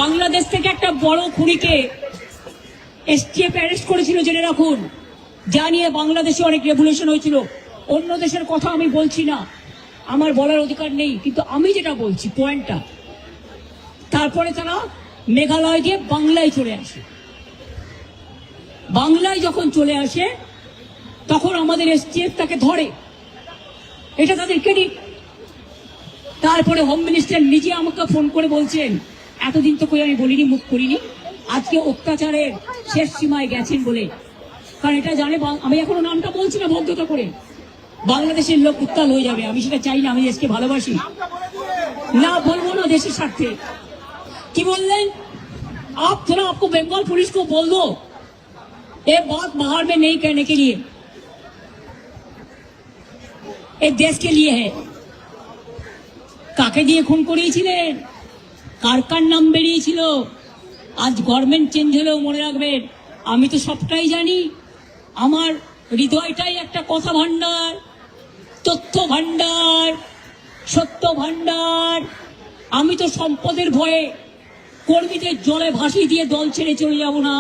বাংলাদেশ থেকে একটা বড় খুনিকে এসটিএফ অ্যারেস্ট করেছিল, জেনে রাখুন। যা নিয়ে বাংলাদেশে অনেক রেভলিউশন হয়েছিল। অন্য দেশের কথা আমি বলছি না, আমার বলার অধিকার নেই, কিন্তু আমি যেটা বলছি পয়েন্টটা, তারপরে তারা মেঘালয় দিয়ে বাংলায় চলে আসে। বাংলায় যখন চলে আসে তখন আমাদের এসটিএফ তাকে ধরে, এটা তাদের ক্রেডিট। তারপরে হোম মিনিস্টার নিজে আমাকে ফোন করে বলছেন, এতদিন তো কই আমি বলিনি, মুখ করিনি, আজকে অত্যাচারের শেষ সীমায় গেছেন বলে। কারণ এটা জানে, আমি এখনো নামটা বলছি না ভদ্রতা করে, বাংলাদেশের লোক উত্তাল হয়ে যাবে, আমি সেটা চাই না, আমি দেশকে ভালোবাসি। না বলবো না দেশের স্বার্থে। কি বললেন? आप थोड़ा आपको बंगाल पुलिस को बोल दो ये बात बाहर में नहीं कहने के लिए, ये देश के लिए है। কাকে দিয়ে খুন করিয়েছিলেন, কার কার নাম বেরিয়েছিল, আজ গভর্নমেন্ট চেঞ্জ হলেও মনে রাখবেন আমি তো সবটাই জানি। আমার হৃদয়টাই একটা কথা ভান্ডার, তথ্য ভান্ডার, সত্য ভান্ডার। আমি তো সম্পদের ভয়ে কর্মীদের জলে ভাসিয়ে দিয়ে দল ছেড়ে চলে যাব না।